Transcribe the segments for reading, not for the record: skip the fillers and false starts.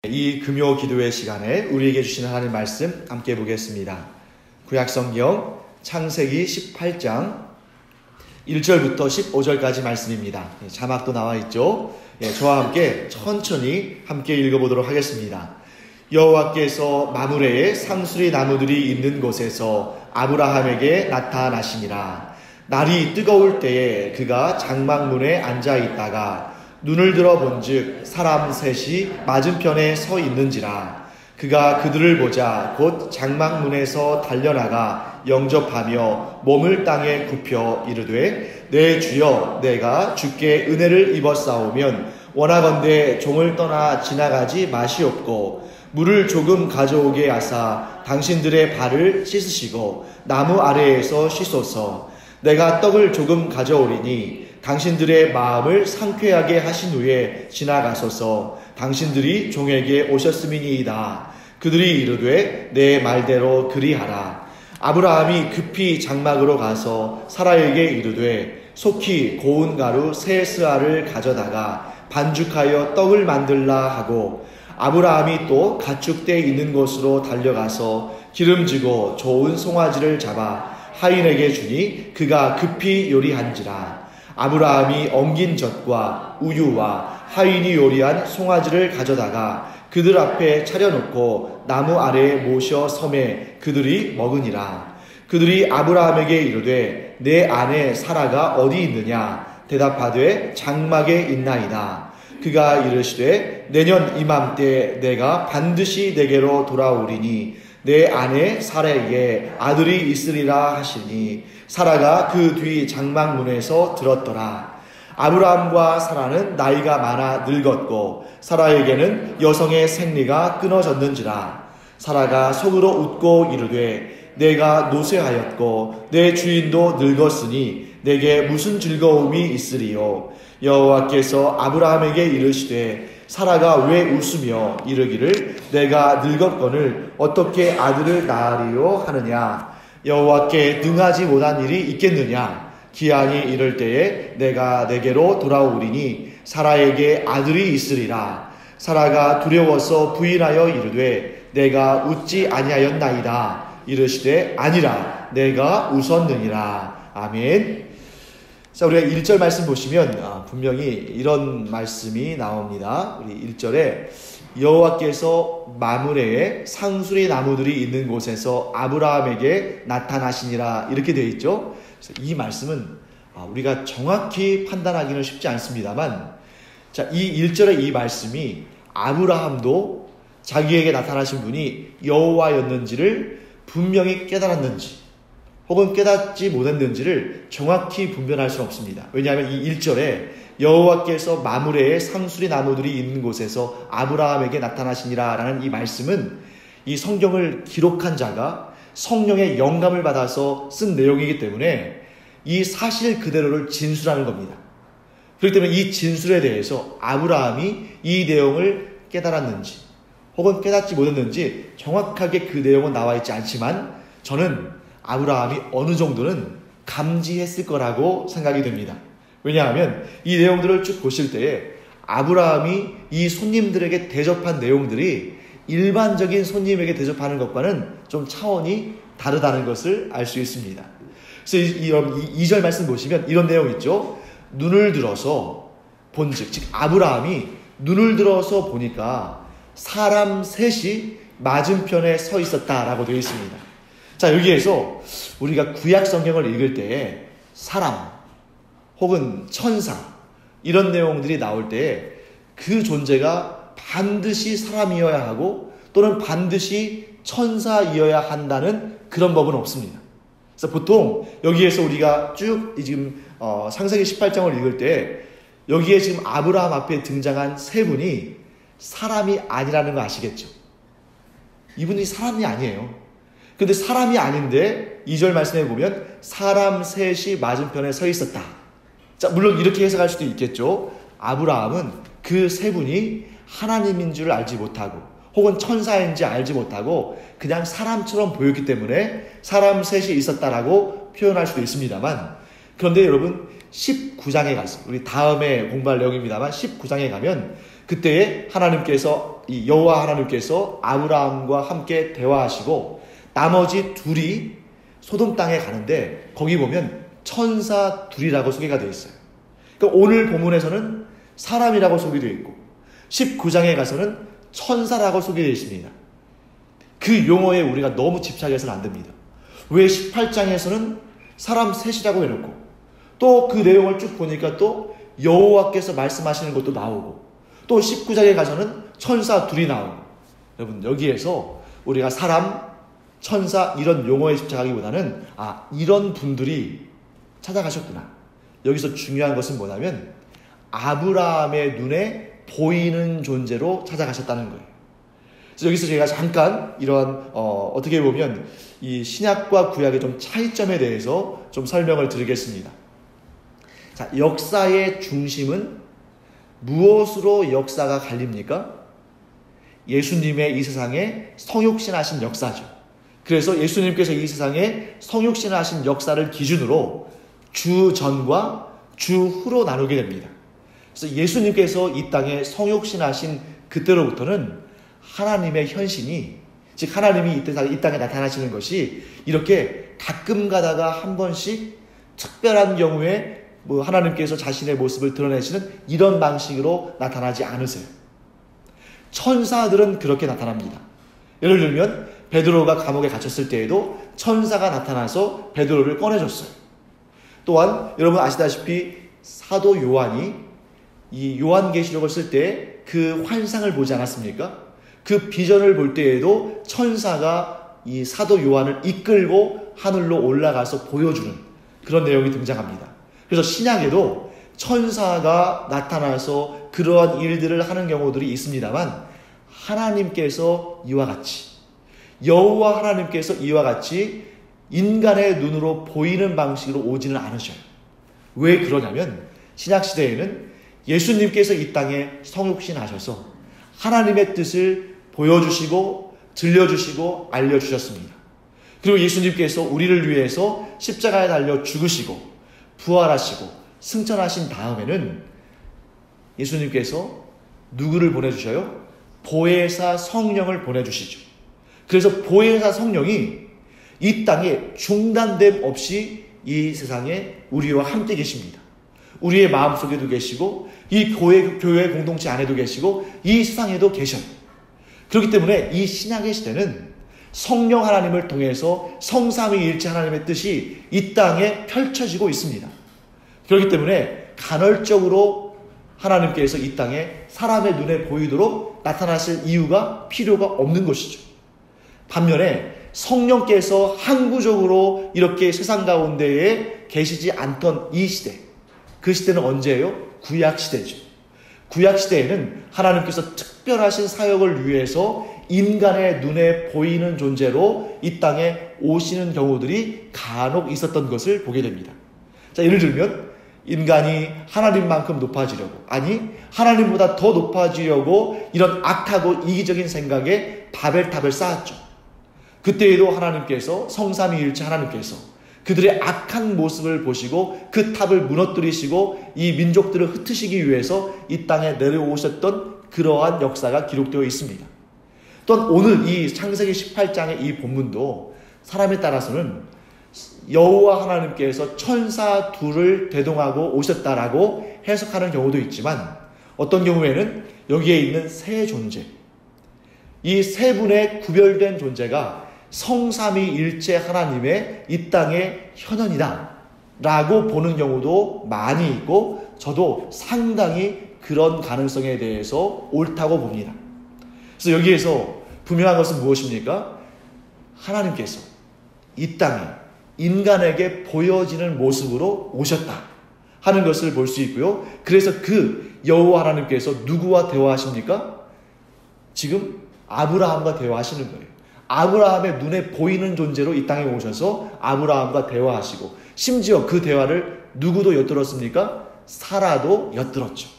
이 금요 기도회 시간에 우리에게 주시는 하나님 말씀 함께 보겠습니다. 구약성경 창세기 18장 1절부터 15절까지 말씀입니다. 자막도 나와 있죠. 저와 함께 천천히 함께 읽어보도록 하겠습니다. 여호와께서 마므레에 상수리 나무들이 있는 곳에서 아브라함에게 나타나시니라. 날이 뜨거울 때에 그가 장막문에 앉아 있다가 눈을 들어 본즉 사람 셋이 맞은편에 서 있는지라. 그가 그들을 보자 곧 장막문에서 달려나가 영접하며 몸을 땅에 굽혀 이르되 내 주여 내가 주께 은혜를 입었사오면 원하건대 종을 떠나 지나가지 마시옵고 물을 조금 가져오게 하사 당신들의 발을 씻으시고 나무 아래에서 쉬소서. 내가 떡을 조금 가져오리니 당신들의 마음을 상쾌하게 하신 후에 지나가소서. 당신들이 종에게 오셨음이니이다. 그들이 이르되 내 말대로 그리하라. 아브라함이 급히 장막으로 가서 사라에게 이르되 속히 고운 가루 세 스아를 가져다가 반죽하여 떡을 만들라 하고 아브라함이 또 가축대 있는 곳으로 달려가서 기름지고 좋은 송아지를 잡아 하인에게 주니 그가 급히 요리한지라. 아브라함이 엉긴 젖과 우유와 하인이 요리한 송아지를 가져다가 그들 앞에 차려놓고 나무 아래에 모셔 섬에 그들이 먹으니라. 그들이 아브라함에게 이르되 내 아내 사라가 어디 있느냐? 대답하되 장막에 있나이다. 그가 이르시되 내년 이맘때 내가 반드시 내게로 돌아오리니 내 아내 사라에게 아들이 있으리라 하시니 사라가 그 뒤 장막문에서 들었더라. 아브라함과 사라는 나이가 많아 늙었고 사라에게는 여성의 생리가 끊어졌는지라. 사라가 속으로 웃고 이르되 내가 노쇠하였고 내 주인도 늙었으니 내게 무슨 즐거움이 있으리요. 여호와께서 아브라함에게 이르시되 사라가 왜 웃으며 이르기를 내가 늙었거늘 어떻게 아들을 낳으리요 하느냐. 여호와께 능하지 못한 일이 있겠느냐. 기한이 이를 때에 내가 내게로 돌아오리니 사라에게 아들이 있으리라. 사라가 두려워서 부인하여 이르되 내가 웃지 아니하였나이다. 이르시되 아니라 내가 웃었느니라. 아멘. 자, 우리가 1절 말씀 보시면 분명히 이런 말씀이 나옵니다. 우리 1절에 여호와께서 마므레에 상수리 나무들이 있는 곳에서 아브라함에게 나타나시니라 이렇게 되어 있죠. 그래서 이 말씀은 우리가 정확히 판단하기는 쉽지 않습니다만, 자, 이 1절의 이 말씀이 아브라함도 자기에게 나타나신 분이 여호와였는지를 분명히 깨달았는지 혹은 깨닫지 못했는지를 정확히 분별할 수는 없습니다. 왜냐하면 이 1절에 여호와께서 마므레에 상수리 나무들이 있는 곳에서 아브라함에게 나타나시니라 라는 이 말씀은 이 성경을 기록한 자가 성령의 영감을 받아서 쓴 내용이기 때문에 이 사실 그대로를 진술하는 겁니다. 그렇기 때문에 이 진술에 대해서 아브라함이 이 내용을 깨달았는지 혹은 깨닫지 못했는지 정확하게 그 내용은 나와 있지 않지만 저는 아브라함이 어느 정도는 감지했을 거라고 생각이 됩니다. 왜냐하면 이 내용들을 쭉 보실 때에 아브라함이 이 손님들에게 대접한 내용들이 일반적인 손님에게 대접하는 것과는 좀 차원이 다르다는 것을 알 수 있습니다. 그래서 2절 말씀 보시면 이런 내용 있죠. 눈을 들어서 본즉, 즉 아브라함이 눈을 들어서 보니까 사람 셋이 맞은편에 서 있었다라고 되어 있습니다. 자, 여기에서 우리가 구약 성경을 읽을 때에 사람 혹은 천사 이런 내용들이 나올 때에 그 존재가 반드시 사람이어야 하고 또는 반드시 천사이어야 한다는 그런 법은 없습니다. 그래서 보통 여기에서 우리가 쭉 지금 창세기 18장을 읽을 때 여기에 지금 아브라함 앞에 등장한 세 분이 사람이 아니라는 거 아시겠죠? 이분이 사람이 아니에요. 근데 사람이 아닌데 2절 말씀해 보면 사람 셋이 맞은편에 서 있었다. 자, 물론 이렇게 해석할 수도 있겠죠. 아브라함은 그 세 분이 하나님인 줄 알지 못하고 혹은 천사인지 알지 못하고 그냥 사람처럼 보였기 때문에 사람 셋이 있었다라고 표현할 수도 있습니다만, 그런데 여러분 19장에 가서 우리 다음에 공부할 내용입니다만 19장에 가면 그 그때에 하나님께서 이 여호와 하나님께서 아브라함과 함께 대화하시고 나머지 둘이 소돔 땅에 가는데 거기 보면 천사 둘이라고 소개가 되어 있어요. 그러니까 오늘 본문에서는 사람이라고 소개되어 있고 19장에 가서는 천사라고 소개되어 있습니다. 그 용어에 우리가 너무 집착해서는 안 됩니다. 왜 18장에서는 사람 셋이라고 해놓고 또 그 내용을 쭉 보니까 또 여호와께서 말씀하시는 것도 나오고 또 19장에 가서는 천사 둘이 나오고 여러분 여기에서 우리가 사람, 천사 이런 용어에 집착하기보다는 이런 분들이 찾아가셨구나. 여기서 중요한 것은 뭐냐면 아브라함의 눈에 보이는 존재로 찾아가셨다는 거예요. 그래서 여기서 제가 잠깐 이러한 어떻게 보면 이 신약과 구약의 좀 차이점에 대해서 좀 설명을 드리겠습니다. 자, 역사의 중심은 무엇으로 역사가 갈립니까? 예수님의 이 세상에 성육신하신 역사죠. 그래서 예수님께서 이 세상에 성육신하신 역사를 기준으로 주 전과 주 후로 나누게 됩니다. 그래서 예수님께서 이 땅에 성육신하신 그때로부터는 하나님의 현신이, 즉 하나님이 이 땅에 나타나시는 것이 이렇게 가끔 가다가 한 번씩 특별한 경우에 하나님께서 자신의 모습을 드러내시는 이런 방식으로 나타나지 않으세요. 천사들은 그렇게 나타납니다. 예를 들면 베드로가 감옥에 갇혔을 때에도 천사가 나타나서 베드로를 꺼내줬어요. 또한 여러분 아시다시피 사도 요한이 이 요한계시록을 쓸 때 그 환상을 보지 않았습니까? 그 비전을 볼 때에도 천사가 이 사도 요한을 이끌고 하늘로 올라가서 보여주는 그런 내용이 등장합니다. 그래서 신약에도 천사가 나타나서 그러한 일들을 하는 경우들이 있습니다만 하나님께서 이와 같이 여호와 하나님께서 이와 같이 인간의 눈으로 보이는 방식으로 오지는 않으셔요. 왜 그러냐면 신약시대에는 예수님께서 이 땅에 성육신하셔서 하나님의 뜻을 보여주시고 들려주시고 알려주셨습니다. 그리고 예수님께서 우리를 위해서 십자가에 달려 죽으시고 부활하시고 승천하신 다음에는 예수님께서 누구를 보내주셔요? 보혜사 성령을 보내주시죠. 그래서 보혜사 성령이 이 땅에 중단됨 없이 이 세상에 우리와 함께 계십니다. 우리의 마음속에도 계시고 이 교회 공동체 안에도 계시고 이 세상에도 계셔요. 그렇기 때문에 이 신약의 시대는 성령 하나님을 통해서 성삼위일체 하나님의 뜻이 이 땅에 펼쳐지고 있습니다. 그렇기 때문에 간헐적으로 하나님께서 이 땅에 사람의 눈에 보이도록 나타나실 이유가 필요가 없는 것이죠. 반면에 성령께서 항구적으로 이렇게 세상 가운데에 계시지 않던 이 시대, 그 시대는 언제예요? 구약시대죠. 구약시대에는 하나님께서 특별하신 사역을 위해서 인간의 눈에 보이는 존재로 이 땅에 오시는 경우들이 간혹 있었던 것을 보게 됩니다. 자, 예를 들면 인간이 하나님만큼 높아지려고, 아니 하나님보다 더 높아지려고 이런 악하고 이기적인 생각에 바벨탑을 쌓았죠. 그때에도 하나님께서 성삼위일체 하나님께서 그들의 악한 모습을 보시고 그 탑을 무너뜨리시고 이 민족들을 흩으시기 위해서 이 땅에 내려오셨던 그러한 역사가 기록되어 있습니다. 또한 오늘 이 창세기 18장의 이 본문도 사람에 따라서는 여호와 하나님께서 천사 둘을 대동하고 오셨다라고 해석하는 경우도 있지만 어떤 경우에는 여기에 있는 세 존재, 이 세 분의 구별된 존재가 성삼위일체 하나님의 이 땅의 현현이다 라고 보는 경우도 많이 있고 저도 상당히 그런 가능성에 대해서 옳다고 봅니다. 그래서 여기에서 분명한 것은 무엇입니까? 하나님께서 이 땅에 인간에게 보여지는 모습으로 오셨다 하는 것을 볼 수 있고요. 그래서 그 여호와 하나님께서 누구와 대화하십니까? 지금 아브라함과 대화하시는 거예요. 아브라함의 눈에 보이는 존재로 이 땅에 오셔서 아브라함과 대화하시고 심지어 그 대화를 누구도 엿들었습니까? 사라도 엿들었죠.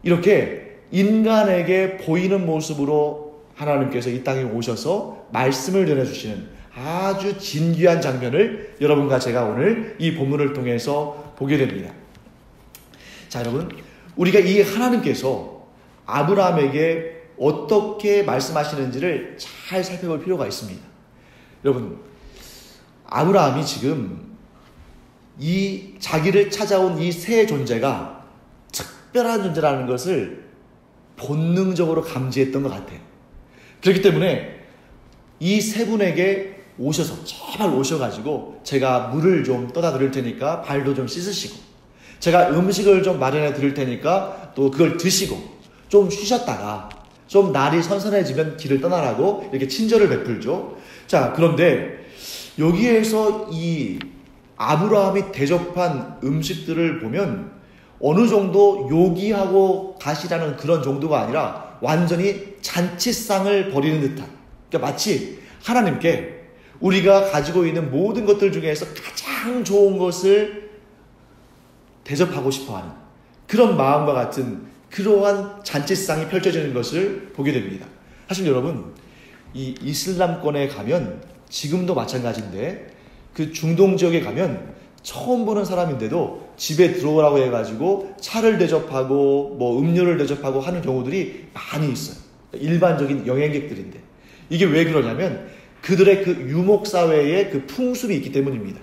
이렇게 인간에게 보이는 모습으로 하나님께서 이 땅에 오셔서 말씀을 전해주시는 아주 진귀한 장면을 여러분과 제가 오늘 이 본문을 통해서 보게 됩니다. 자, 여러분, 우리가 이 하나님께서 아브라함에게 어떻게 말씀하시는지를 잘 살펴볼 필요가 있습니다. 여러분, 아브라함이 지금 이 자기를 찾아온 이 세 존재가 특별한 존재라는 것을 본능적으로 감지했던 것 같아요. 그렇기 때문에 이 세 분에게 오셔서, 제발 오셔가지고 제가 물을 좀 떠다 드릴 테니까 발도 좀 씻으시고, 제가 음식을 좀 마련해 드릴 테니까 또 그걸 드시고 좀 쉬셨다가 좀 날이 선선해지면 길을 떠나라고 이렇게 친절을 베풀죠. 자, 그런데 여기에서 이 아브라함이 대접한 음식들을 보면 어느 정도 요기하고 가시라는 그런 정도가 아니라 완전히 잔치상을 벌이는 듯한, 그러니까 마치 하나님께 우리가 가지고 있는 모든 것들 중에서 가장 좋은 것을 대접하고 싶어하는 그런 마음과 같은 그러한 잔치상이 펼쳐지는 것을 보게 됩니다. 사실 여러분, 이 이슬람권에 가면 지금도 마찬가지인데, 그 중동 지역에 가면 처음 보는 사람인데도 집에 들어오라고 해가지고 차를 대접하고 뭐 음료를 대접하고 하는 경우들이 많이 있어요. 일반적인 여행객들인데, 이게 왜 그러냐면 그들의 그 유목사회의 그 풍습이 있기 때문입니다.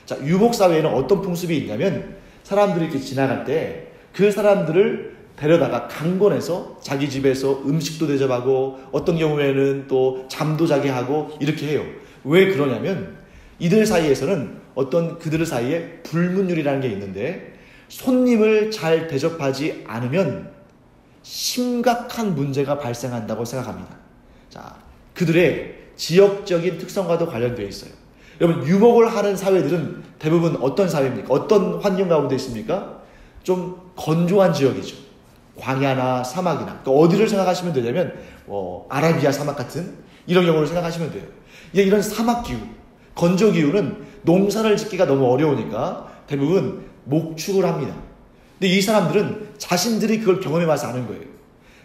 자, 유목사회에는 어떤 풍습이 있냐면, 사람들이 이렇게 지나갈 때 그 사람들을 데려다가 강권해서 자기 집에서 음식도 대접하고 어떤 경우에는 또 잠도 자게 하고 이렇게 해요. 왜 그러냐면 이들 사이에서는 어떤 그들 사이에 불문율이라는 게 있는데, 손님을 잘 대접하지 않으면 심각한 문제가 발생한다고 생각합니다. 자, 그들의 지역적인 특성과도 관련되어 있어요. 여러분, 유목을 하는 사회들은 대부분 어떤 사회입니까? 어떤 환경 가운데 있습니까? 좀 건조한 지역이죠. 광야나 사막이나, 그러니까 어디를 생각하시면 되냐면 아라비아 사막 같은 이런 경우를 생각하시면 돼요. 이런 사막 기후, 건조 기후는 농사를 짓기가 너무 어려우니까 대부분 목축을 합니다. 근데 이 사람들은 자신들이 그걸 경험해봐서 아는 거예요.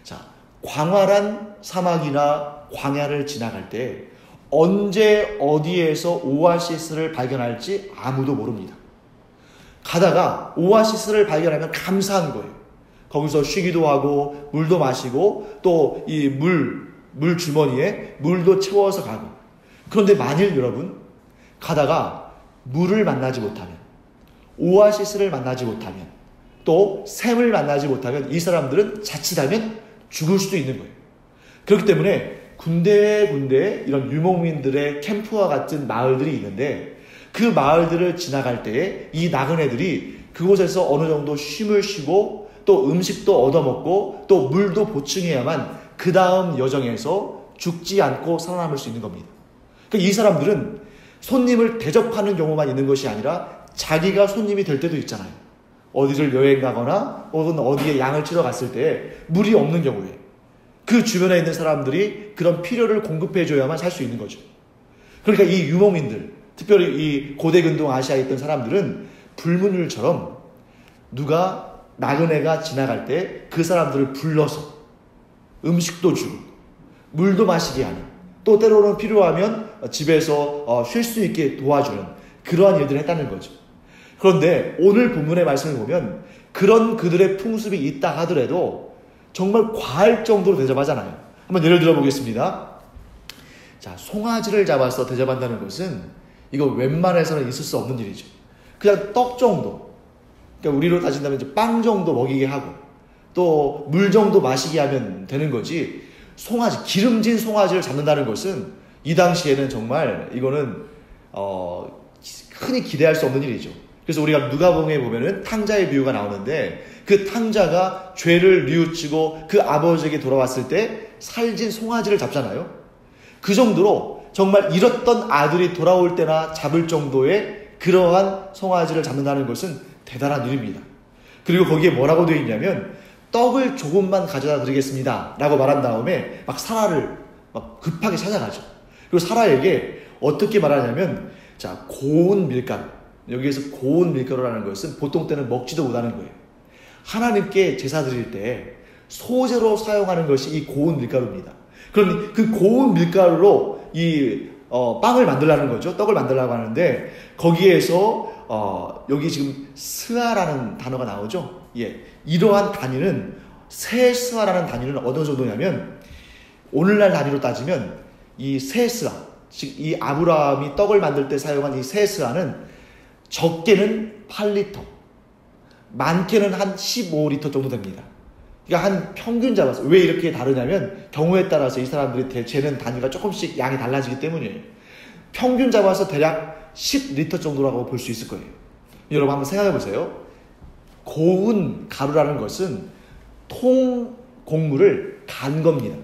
자, 광활한 사막이나 광야를 지나갈 때 언제 어디에서 오아시스를 발견할지 아무도 모릅니다. 가다가 오아시스를 발견하면 감사한 거예요. 거기서 쉬기도 하고 물도 마시고 또 이 물 주머니에 물도 채워서 가고. 그런데 만일 여러분 가다가 물을 만나지 못하면, 오아시스를 만나지 못하면, 또 샘을 만나지 못하면 이 사람들은 자칫하면 죽을 수도 있는 거예요. 그렇기 때문에 군데군데 이런 유목민들의 캠프와 같은 마을들이 있는데, 그 마을들을 지나갈 때에 이 나그네들이 그곳에서 어느 정도 쉼을 쉬고 또 음식도 얻어먹고 또 물도 보충해야만 그 다음 여정에서 죽지 않고 살아남을 수 있는 겁니다. 그러니까 이 사람들은 손님을 대접하는 경우만 있는 것이 아니라 자기가 손님이 될 때도 있잖아요. 어디를 여행 가거나 혹은 어디에 양을 치러 갔을 때 물이 없는 경우에 그 주변에 있는 사람들이 그런 필요를 공급해줘야만 살 수 있는 거죠. 그러니까 이 유목민들, 특별히 이 고대 근동 아시아에 있던 사람들은 불문율처럼 누가 나그네가 지나갈 때 그 사람들을 불러서 음식도 주고 물도 마시게 하는, 또 때로는 필요하면 집에서 쉴 수 있게 도와주는 그러한 일들을 했다는 거죠. 그런데 오늘 본문의 말씀을 보면 그런 그들의 풍습이 있다 하더라도 정말 과할 정도로 대접하잖아요. 한번 예를 들어 보겠습니다. 자, 송아지를 잡아서 대접한다는 것은 이거 웬만해서는 있을 수 없는 일이죠. 그냥 떡 정도, 그러니까 우리로 따진다면 이제 빵 정도 먹이게 하고 또 물 정도 마시게 하면 되는 거지, 송아지, 기름진 송아지를 잡는다는 것은 이 당시에는 정말 이거는 흔히 기대할 수 없는 일이죠. 그래서 우리가 누가복음에 보면은 탕자의 비유가 나오는데, 그 탕자가 죄를 뉘우치고 그 아버지에게 돌아왔을 때 살진 송아지를 잡잖아요. 그 정도로 정말 잃었던 아들이 돌아올 때나 잡을 정도의 그러한 송아지를 잡는다는 것은 대단한 일입니다. 그리고 거기에 뭐라고 되어 있냐면, 떡을 조금만 가져다 드리겠습니다 라고 말한 다음에 막 사라를 막 급하게 찾아가죠. 그리고 사라에게 어떻게 말하냐면, 자, 고운 밀가루, 여기에서 고운 밀가루라는 것은 보통 때는 먹지도 못하는 거예요. 하나님께 제사 드릴 때 소재로 사용하는 것이 이 고운 밀가루입니다. 그럼 그 고운 밀가루로 이 빵을 만들라는 거죠. 떡을 만들라고 하는데, 거기에서 여기 지금 스아라는 단어가 나오죠. 예, 이러한 단위는 세스아라는 단위는 어느 정도냐면 오늘날 단위로 따지면 이 세스아, 즉 이 아브라함이 떡을 만들 때 사용한 이 세스아는 적게는 8리터, 많게는 한 15리터 정도 됩니다. 그러니까 한 평균 잡아서 왜 이렇게 다르냐면 경우에 따라서 이 사람들이 재는 단위가 조금씩 양이 달라지기 때문이에요. 평균 잡아서 대략 10리터 정도라고 볼 수 있을 거예요. 여러분 한번 생각해 보세요. 고운 가루라는 것은 통 곡물을 간 겁니다.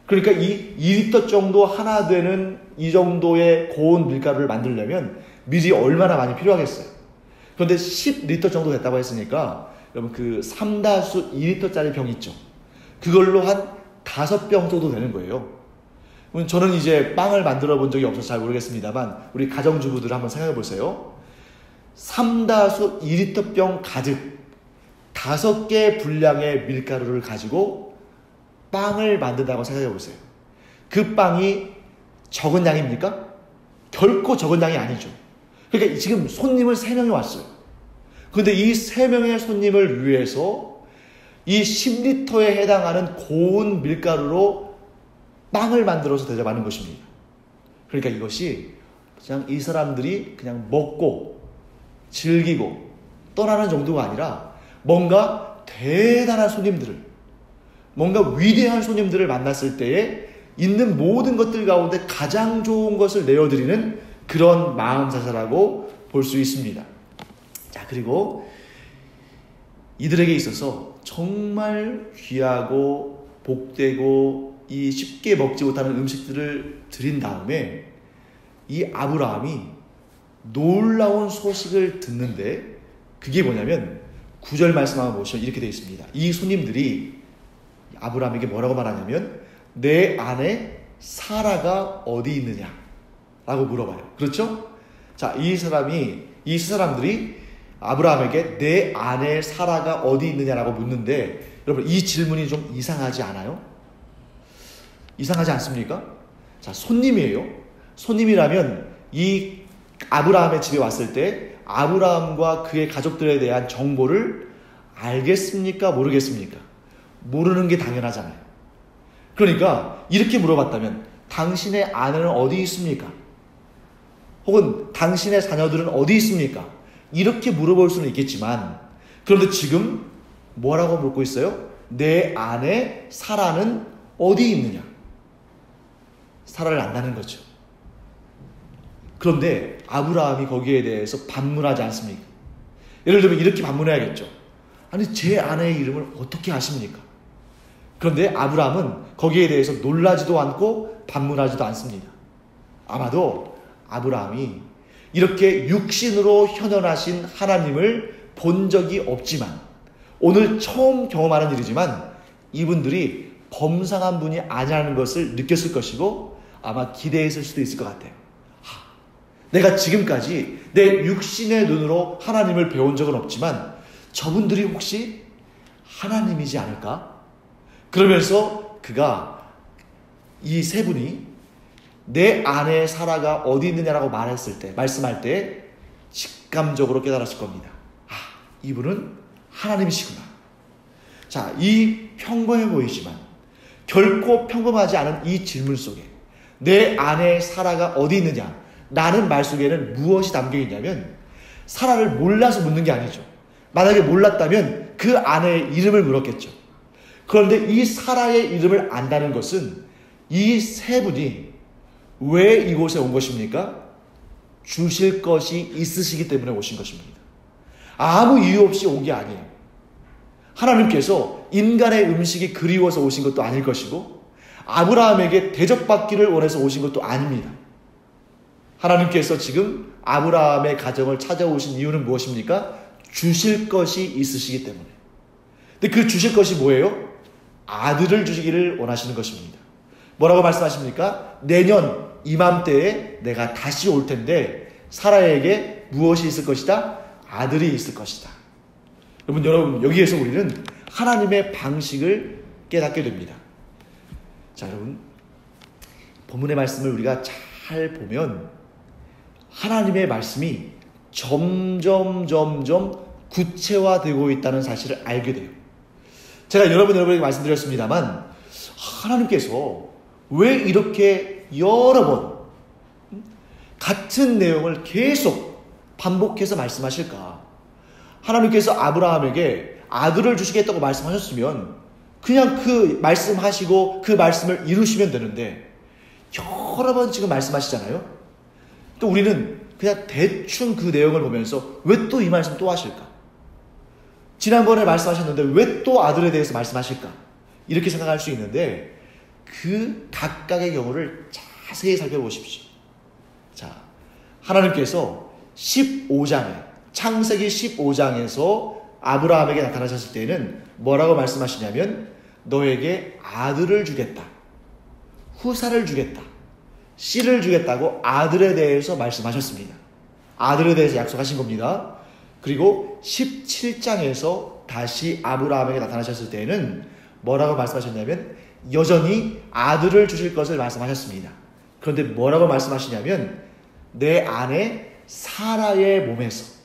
그러니까 이 2리터 정도 하나 되는 이 정도의 고운 밀가루를 만들려면 밀이 얼마나 많이 필요하겠어요. 그런데 10리터 정도 됐다고 했으니까 여러분 그 3-2리터짜리 병 있죠. 그걸로 한 5병 정도 되는 거예요. 저는 이제 빵을 만들어 본 적이 없어서 잘 모르겠습니다만 우리 가정주부들 한번 생각해 보세요. 3-2리터 병 가득 5개 분량의 밀가루를 가지고 빵을 만든다고 생각해 보세요. 그 빵이 적은 양입니까? 결코 적은 양이 아니죠. 그러니까 지금 손님을 3명이 왔어요. 그런데 이 3명의 손님을 위해서 이 10리터에 해당하는 고운 밀가루로 빵을 만들어서 대접하는 것입니다. 그러니까 이것이 그냥 이 사람들이 그냥 먹고 즐기고 떠나는 정도가 아니라 뭔가 대단한 손님들을, 뭔가 위대한 손님들을 만났을 때에 있는 모든 것들 가운데 가장 좋은 것을 내어드리는 그런 마음사사라고 볼 수 있습니다. 자, 그리고 이들에게 있어서 정말 귀하고 복되고 이 쉽게 먹지 못하는 음식들을 드린 다음에 이 아브라함이 놀라운 소식을 듣는데 그게 뭐냐면 9절 말씀 한번 보시면 이렇게 되어 있습니다. 이 손님들이 아브라함에게 뭐라고 말하냐면 내 아내 사라가 어디 있느냐 라고 물어봐요. 그렇죠? 자, 이 사람들이 아브라함에게 내 아내 사라가 어디 있느냐라고 묻는데 여러분 이 질문이 좀 이상하지 않아요? 이상하지 않습니까? 자, 손님이에요. 손님이라면 이 아브라함의 집에 왔을 때 아브라함과 그의 가족들에 대한 정보를 알겠습니까? 모르겠습니까? 모르는 게 당연하잖아요. 그러니까 이렇게 물어봤다면 당신의 아내는 어디 있습니까? 혹은 당신의 자녀들은 어디 있습니까? 이렇게 물어볼 수는 있겠지만 그런데 지금 뭐라고 묻고 있어요? 내 아내 사라는 어디 있느냐? 사라를 안다는 거죠. 그런데 아브라함이 거기에 대해서 반문하지 않습니까? 예를 들면 이렇게 반문해야겠죠. 아니 제 아내의 이름을 어떻게 아십니까? 그런데 아브라함은 거기에 대해서 놀라지도 않고 반문하지도 않습니다. 아마도 아브라함이 이렇게 육신으로 현현하신 하나님을 본 적이 없지만 오늘 처음 경험하는 일이지만 이분들이 범상한 분이 아니라는 것을 느꼈을 것이고 아마 기대했을 수도 있을 것 같아요. 내가 지금까지 내 육신의 눈으로 하나님을 배운 적은 없지만 저분들이 혹시 하나님이지 않을까? 그러면서 그가 이 세 분이 내 아내 사라가 어디 있느냐라고 말씀할 때 직감적으로 깨달았을 겁니다. 이분은 하나님이시구나. 자, 이 평범해 보이지만 결코 평범하지 않은 이 질문 속에 내 아내 사라가 어디 있느냐 라는 말 속에는 무엇이 담겨 있냐면 사라를 몰라서 묻는 게 아니죠. 만약에 몰랐다면 그 아내의 이름을 물었겠죠. 그런데 이 사라의 이름을 안다는 것은 이 세 분이 왜 이곳에 온 것입니까? 주실 것이 있으시기 때문에 오신 것입니다. 아무 이유 없이 온 게 아니에요. 하나님께서 인간의 음식이 그리워서 오신 것도 아닐 것이고 아브라함에게 대접받기를 원해서 오신 것도 아닙니다. 하나님께서 지금 아브라함의 가정을 찾아오신 이유는 무엇입니까? 주실 것이 있으시기 때문에. 근데 그 주실 것이 뭐예요? 아들을 주시기를 원하시는 것입니다. 뭐라고 말씀하십니까? 내년 이맘때에 내가 다시 올 텐데 사라에게 무엇이 있을 것이다? 아들이 있을 것이다. 여러분 여기에서 우리는 하나님의 방식을 깨닫게 됩니다. 자, 여러분 본문의 말씀을 우리가 잘 보면 하나님의 말씀이 점점 구체화되고 있다는 사실을 알게 돼요. 제가 여러분에게 말씀드렸습니다만 하나님께서 왜 이렇게 여러 번 같은 내용을 계속 반복해서 말씀하실까? 하나님께서 아브라함에게 아들을 주시겠다고 말씀하셨으면 그냥 그 말씀하시고 그 말씀을 이루시면 되는데 여러 번 지금 말씀하시잖아요. 또 우리는 그냥 대충 그 내용을 보면서 왜 또 이 말씀 또 하실까? 지난번에 말씀하셨는데 왜 또 아들에 대해서 말씀하실까? 이렇게 생각할 수 있는데 그 각각의 경우를 자세히 살펴보십시오. 자, 하나님께서 15장에 창세기 15장에서 아브라함에게 나타나셨을 때는 뭐라고 말씀하시냐면 너에게 아들을 주겠다. 후사를 주겠다. 씨를 주겠다고 아들에 대해서 말씀하셨습니다. 아들에 대해서 약속하신 겁니다. 그리고 17장에서 다시 아브라함에게 나타나셨을 때는 뭐라고 말씀하셨냐면 여전히 아들을 주실 것을 말씀하셨습니다. 그런데 뭐라고 말씀하시냐면 내 아내 사라의 몸에서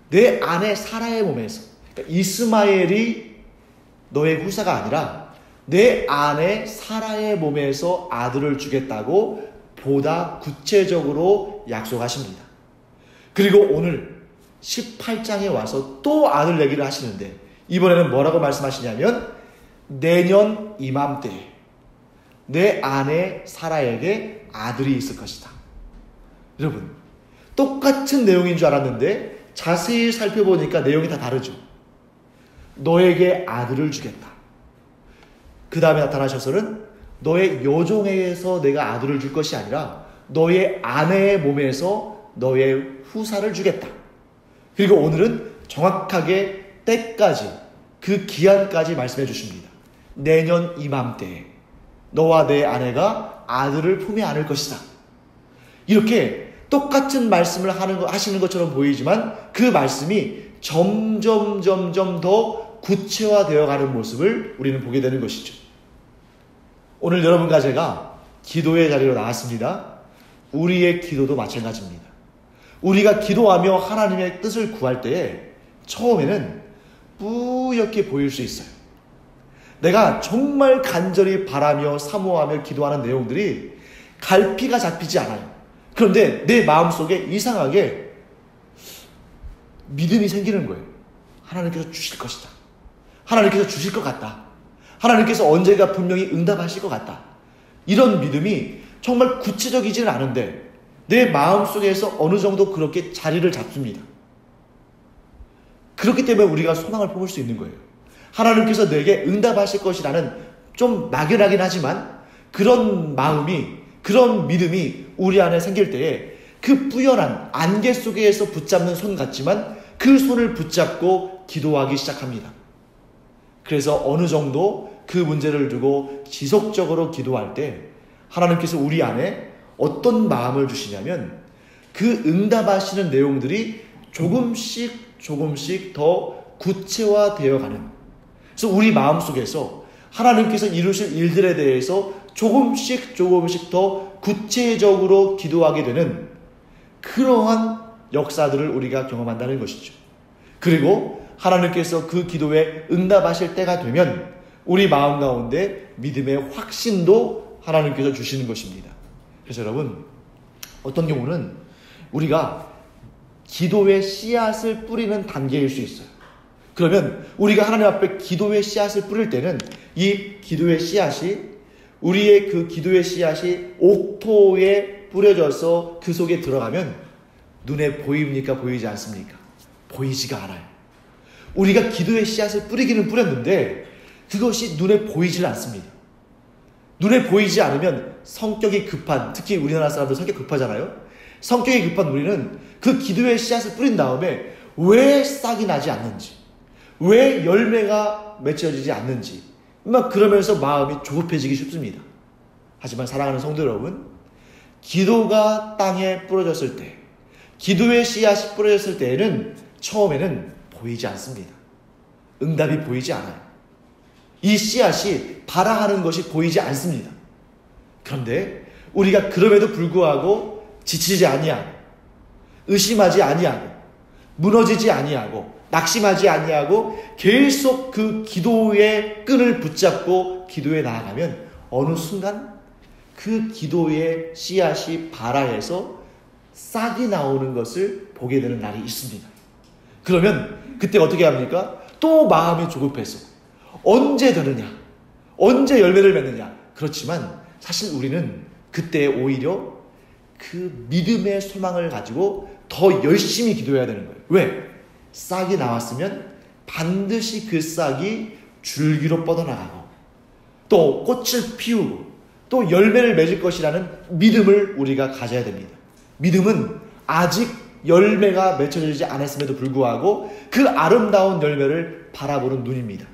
내 아내 사라의 몸에서 그러니까 이스마엘이 너의 후사가 아니라 내 아내 사라의 몸에서 아들을 주겠다고 보다 구체적으로 약속하십니다. 그리고 오늘 18장에 와서 또 아들 얘기를 하시는데 이번에는 뭐라고 말씀하시냐면 내년 이맘때에 내 아내 사라에게 아들이 있을 것이다. 여러분 똑같은 내용인 줄 알았는데 자세히 살펴보니까 내용이 다 다르죠. 너에게 아들을 주겠다. 그 다음에 나타나셔서는 너의 여종에게서 내가 아들을 줄 것이 아니라 너의 아내의 몸에서 너의 후사를 주겠다. 그리고 오늘은 정확하게 때까지 그 기한까지 말씀해 주십니다. 내년 이맘때에 너와 내 아내가 아들을 품에 안을 것이다. 이렇게 똑같은 말씀을 하시는 것처럼 보이지만 그 말씀이 점점 더 구체화되어 가는 모습을 우리는 보게 되는 것이죠. 오늘 여러분과 제가 기도의 자리로 나왔습니다. 우리의 기도도 마찬가지입니다. 우리가 기도하며 하나님의 뜻을 구할 때에 처음에는 뿌옇게 보일 수 있어요. 내가 정말 간절히 바라며 사모하며 기도하는 내용들이 갈피가 잡히지 않아요. 그런데 내 마음속에 이상하게 믿음이 생기는 거예요. 하나님께서 주실 것이다. 하나님께서 주실 것 같다. 하나님께서 언젠가 분명히 응답하실 것 같다. 이런 믿음이 정말 구체적이지는 않은데 내 마음속에서 어느 정도 그렇게 자리를 잡습니다. 그렇기 때문에 우리가 소망을 품을 수 있는 거예요. 하나님께서 내게 응답하실 것이라는 좀 막연하긴 하지만 그런 마음이 그런 믿음이 우리 안에 생길 때에 그 뿌연한 안개 속에서 붙잡는 손 같지만 그 손을 붙잡고 기도하기 시작합니다. 그래서 어느 정도 그 문제를 두고 지속적으로 기도할 때 하나님께서 우리 안에 어떤 마음을 주시냐면 그 응답하시는 내용들이 조금씩 더 구체화되어 가는, 그래서 우리 마음속에서 하나님께서 이루실 일들에 대해서 조금씩 더 구체적으로 기도하게 되는 그러한 역사들을 우리가 경험한다는 것이죠. 그리고 하나님께서 그 기도에 응답하실 때가 되면 우리 마음 가운데 믿음의 확신도 하나님께서 주시는 것입니다. 그래서 여러분, 어떤 경우는 우리가 기도의 씨앗을 뿌리는 단계일 수 있어요. 그러면 우리가 하나님 앞에 기도의 씨앗을 뿌릴 때는 이 기도의 씨앗이 우리의 그 기도의 씨앗이 옥토에 뿌려져서 그 속에 들어가면 눈에 보입니까? 보이지 않습니까? 보이지가 않아요. 우리가 기도의 씨앗을 뿌리기는 뿌렸는데 그것이 눈에 보이질 않습니다. 눈에 보이지 않으면 성격이 급한, 특히 우리나라 사람들 성격 급하잖아요. 성격이 급한 우리는 그 기도의 씨앗을 뿌린 다음에 왜 싹이 나지 않는지, 왜 열매가 맺혀지지 않는지 막 그러면서 마음이 조급해지기 쉽습니다. 하지만 사랑하는 성도 여러분, 기도가 땅에 뿌려졌을 때, 기도의 씨앗이 뿌려졌을 때에는 처음에는 보이지 않습니다. 응답이 보이지 않아요. 이 씨앗이 발아하는 것이 보이지 않습니다. 그런데 우리가 그럼에도 불구하고 지치지 아니하고 의심하지 아니하고 무너지지 아니하고 낙심하지 아니하고 계속 그 기도의 끈을 붙잡고 기도에 나아가면 어느 순간 그 기도의 씨앗이 발아해서 싹이 나오는 것을 보게 되는 날이 있습니다. 그러면 그때 어떻게 합니까? 또 마음이 조급해서 언제 되느냐, 언제 열매를 맺느냐. 그렇지만 사실 우리는 그때 오히려 그 믿음의 소망을 가지고 더 열심히 기도해야 되는 거예요. 왜? 싹이 나왔으면 반드시 그 싹이 줄기로 뻗어나가고 또 꽃을 피우고 또 열매를 맺을 것이라는 믿음을 우리가 가져야 됩니다. 믿음은 아직 열매가 맺혀지지 않았음에도 불구하고 그 아름다운 열매를 바라보는 눈입니다.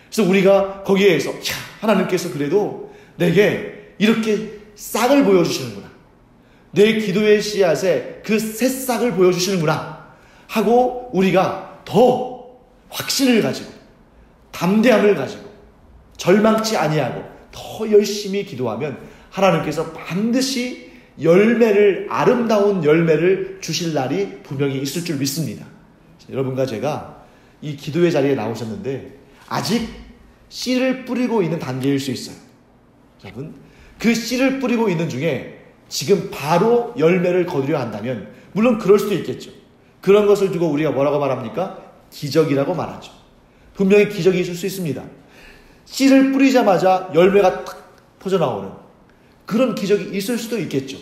그래서 우리가 거기에서 하나님께서 그래도 내게 이렇게 싹을 보여주시는구나, 내 기도의 씨앗에 그 새싹을 보여주시는구나 하고 우리가 더 확신을 가지고 담대함을 가지고 절망치 아니하고 더 열심히 기도하면 하나님께서 반드시 열매를, 아름다운 열매를 주실 날이 분명히 있을 줄 믿습니다. 여러분과 제가 이 기도의 자리에 나오셨는데 아직 씨를 뿌리고 있는 단계일 수 있어요. 여러분, 그 씨를 뿌리고 있는 중에 지금 바로 열매를 거두려 한다면 물론 그럴 수도 있겠죠. 그런 것을 두고 우리가 뭐라고 말합니까? 기적이라고 말하죠. 분명히 기적이 있을 수 있습니다. 씨를 뿌리자마자 열매가 탁 퍼져나오는 그런 기적이 있을 수도 있겠죠.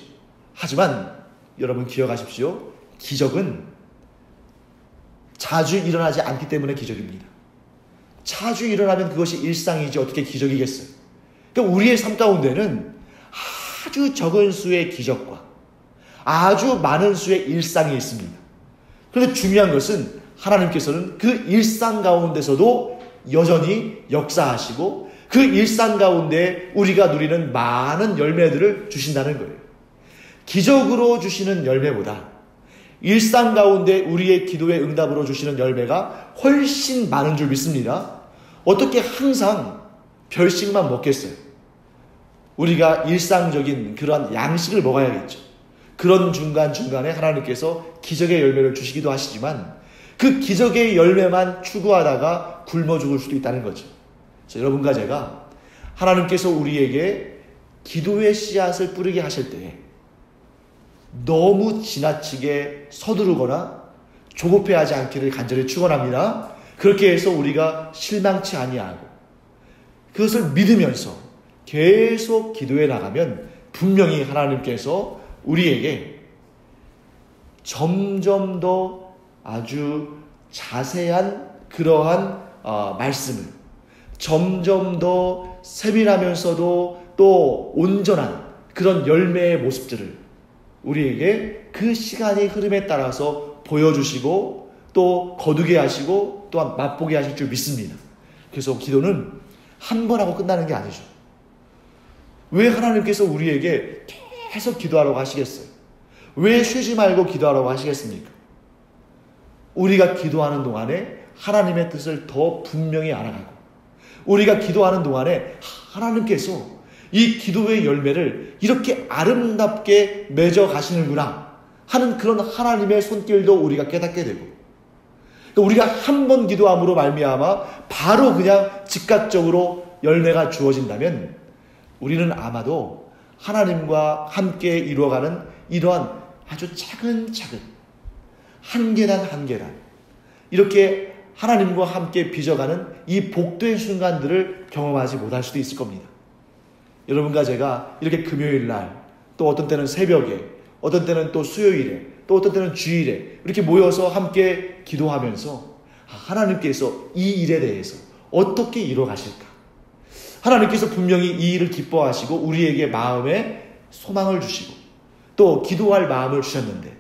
하지만 여러분 기억하십시오. 기적은 자주 일어나지 않기 때문에 기적입니다. 자주 일어나면 그것이 일상이지 어떻게 기적이겠어요. 그러니까 우리의 삶 가운데는 아주 적은 수의 기적과 아주 많은 수의 일상이 있습니다. 그런데 중요한 것은 하나님께서는 그 일상 가운데서도 여전히 역사하시고 그 일상 가운데 우리가 누리는 많은 열매들을 주신다는 거예요. 기적으로 주시는 열매보다 일상 가운데 우리의 기도의 응답으로 주시는 열매가 훨씬 많은 줄 믿습니다. 어떻게 항상 별식만 먹겠어요? 우리가 일상적인 그런 양식을 먹어야겠죠. 그런 중간중간에 하나님께서 기적의 열매를 주시기도 하시지만 그 기적의 열매만 추구하다가 굶어 죽을 수도 있다는 거죠. 그래서 여러분과 제가 하나님께서 우리에게 기도의 씨앗을 뿌리게 하실 때에 너무 지나치게 서두르거나 조급해하지 않기를 간절히 축원합니다. 그렇게 해서 우리가 실망치 아니하고 그것을 믿으면서 계속 기도해 나가면 분명히 하나님께서 우리에게 점점 더 아주 자세한 그러한 말씀을, 점점 더 세밀하면서도 또 온전한 그런 열매의 모습들을 우리에게 그 시간의 흐름에 따라서 보여주시고 또 거두게 하시고 또한 맛보게 하실 줄 믿습니다. 그래서 기도는 한 번 하고 끝나는 게 아니죠. 왜 하나님께서 우리에게 계속 기도하라고 하시겠어요? 왜 쉬지 말고 기도하라고 하시겠습니까? 우리가 기도하는 동안에 하나님의 뜻을 더 분명히 알아가고 우리가 기도하는 동안에 하나님께서 이 기도의 열매를 이렇게 아름답게 맺어 가시는구나 하는 그런 하나님의 손길도 우리가 깨닫게 되고 우리가 한 번 기도함으로 말미암아 바로 그냥 즉각적으로 열매가 주어진다면 우리는 아마도 하나님과 함께 이루어가는 이러한 아주 차근차근 한 계단 한 계단 이렇게 하나님과 함께 빚어가는 이 복된 순간들을 경험하지 못할 수도 있을 겁니다. 여러분과 제가 이렇게 금요일 날 또 어떤 때는 새벽에 어떤 때는 또 수요일에 또 어떤 때는 주일에 이렇게 모여서 함께 기도하면서 하나님께서 이 일에 대해서 어떻게 이루어 가실까? 하나님께서 분명히 이 일을 기뻐하시고 우리에게 마음에 소망을 주시고 또 기도할 마음을 주셨는데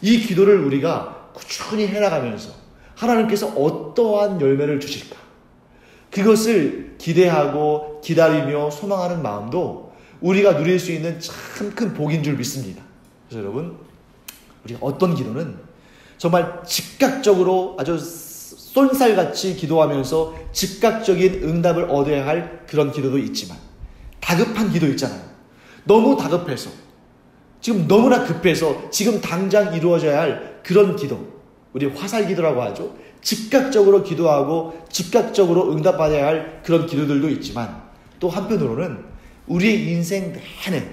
이 기도를 우리가 꾸준히 해나가면서 하나님께서 어떠한 열매를 주실까? 그것을 기대하고 기다리며 소망하는 마음도 우리가 누릴 수 있는 참 큰 복인 줄 믿습니다. 그래서 여러분, 우리가 어떤 기도는 정말 즉각적으로 아주 쏜살같이 기도하면서 즉각적인 응답을 얻어야 할 그런 기도도 있지만 다급한 기도 있잖아요. 너무 다급해서 지금 너무나 급해서 지금 당장 이루어져야 할 그런 기도. 우리 화살 기도라고 하죠. 즉각적으로 기도하고 즉각적으로 응답받아야 할 그런 기도들도 있지만, 또 한편으로는 우리의 인생 내내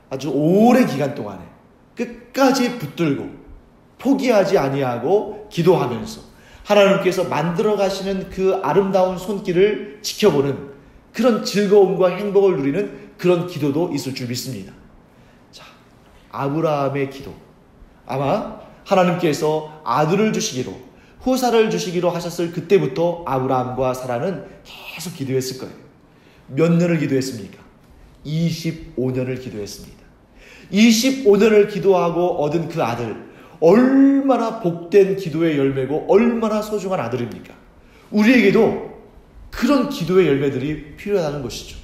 아주 오랜 기간 동안에 끝까지 붙들고 포기하지 아니하고 기도하면서 하나님께서 만들어 가시는 그 아름다운 손길을 지켜보는 그런 즐거움과 행복을 누리는 그런 기도도 있을 줄 믿습니다. 자, 아브라함의 기도. 아마 하나님께서 아들을 주시기로, 후사를 주시기로 하셨을 그때부터 아브라함과 사라는 계속 기도했을 거예요. 몇 년을 기도했습니까? 25년을 기도했습니다. 25년을 기도하고 얻은 그 아들, 얼마나 복된 기도의 열매고 얼마나 소중한 아들입니까? 우리에게도 그런 기도의 열매들이 필요하다는 것이죠.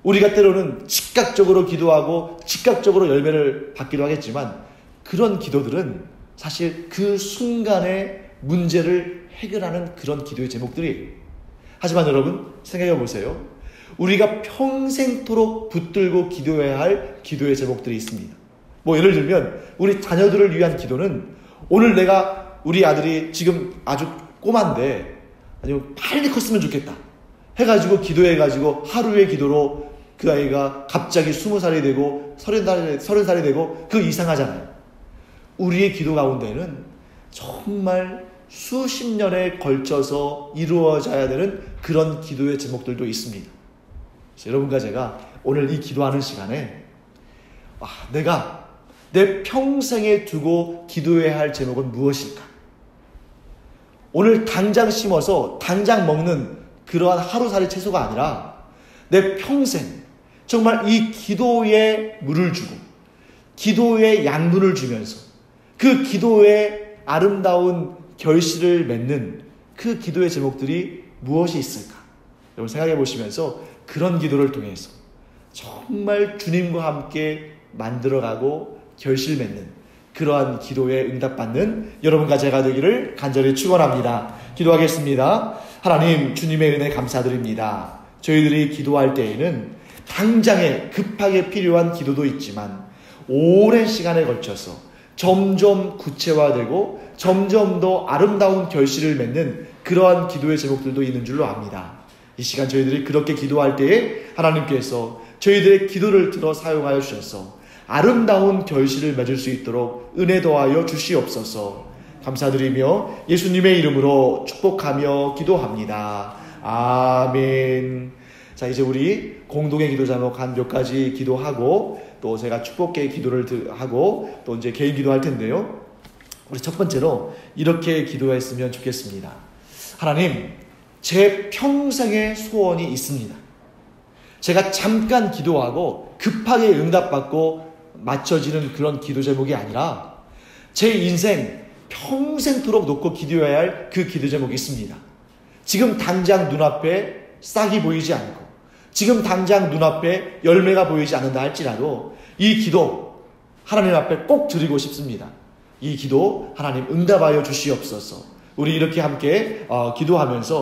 우리가 때로는 즉각적으로 기도하고 즉각적으로 열매를 받기도 하겠지만, 그런 기도들은 사실 그 순간의 문제를 해결하는 그런 기도의 제목들이에요. 하지만 여러분 생각해 보세요. 우리가 평생토록 붙들고 기도해야 할 기도의 제목들이 있습니다. 예를 들면 우리 자녀들을 위한 기도는, 오늘 내가 우리 아들이 지금 아주 꼬만데 아니면 빨리 컸으면 좋겠다 해가지고 기도해가지고 하루의 기도로 그 아이가 갑자기 20살이 되고 30살이 되고 그 이상하잖아요. 우리의 기도 가운데는 정말 수십 년에 걸쳐서 이루어져야 되는 그런 기도의 제목들도 있습니다. 그래서 여러분과 제가 오늘 이 기도하는 시간에 내가 내 평생에 두고 기도해야 할 제목은 무엇일까? 오늘 당장 심어서 당장 먹는 그러한 하루살이 채소가 아니라 내 평생 정말 이 기도에 물을 주고 기도에 양분을 주면서 그 기도에 아름다운 결실을 맺는 그 기도의 제목들이 무엇이 있을까? 여러분 생각해 보시면서 그런 기도를 통해서 정말 주님과 함께 만들어가고 결실 맺는 그러한 기도에 응답받는 여러분과 제가 되기를 간절히 축원합니다. 기도하겠습니다. 하나님, 주님의 은혜 감사드립니다. 저희들이 기도할 때에는 당장에 급하게 필요한 기도도 있지만 오랜 시간에 걸쳐서 점점 구체화되고 점점 더 아름다운 결실을 맺는 그러한 기도의 제목들도 있는 줄로 압니다. 이 시간 저희들이 그렇게 기도할 때에 하나님께서 저희들의 기도를 들어 사용하여 주셔서 아름다운 결실을 맺을 수 있도록 은혜 더하여 주시옵소서. 감사드리며 예수님의 이름으로 축복하며 기도합니다. 아멘. 자, 이제 우리 공동의 기도 제목 한 몇 가지 기도하고 또 제가 축복의 기도를 하고 또 이제 개인 기도할 텐데요. 우리 첫 번째로 이렇게 기도했으면 좋겠습니다. 하나님, 제 평생의 소원이 있습니다. 제가 잠깐 기도하고 급하게 응답받고 맞춰지는 그런 기도 제목이 아니라 제 인생 평생토록 놓고 기도해야 할 그 기도 제목이 있습니다. 지금 당장 눈앞에 싹이 보이지 않고 지금 당장 눈앞에 열매가 보이지 않는다 할지라도 이 기도 하나님 앞에 꼭 드리고 싶습니다. 이 기도 하나님 응답하여 주시옵소서. 우리 이렇게 함께 기도하면서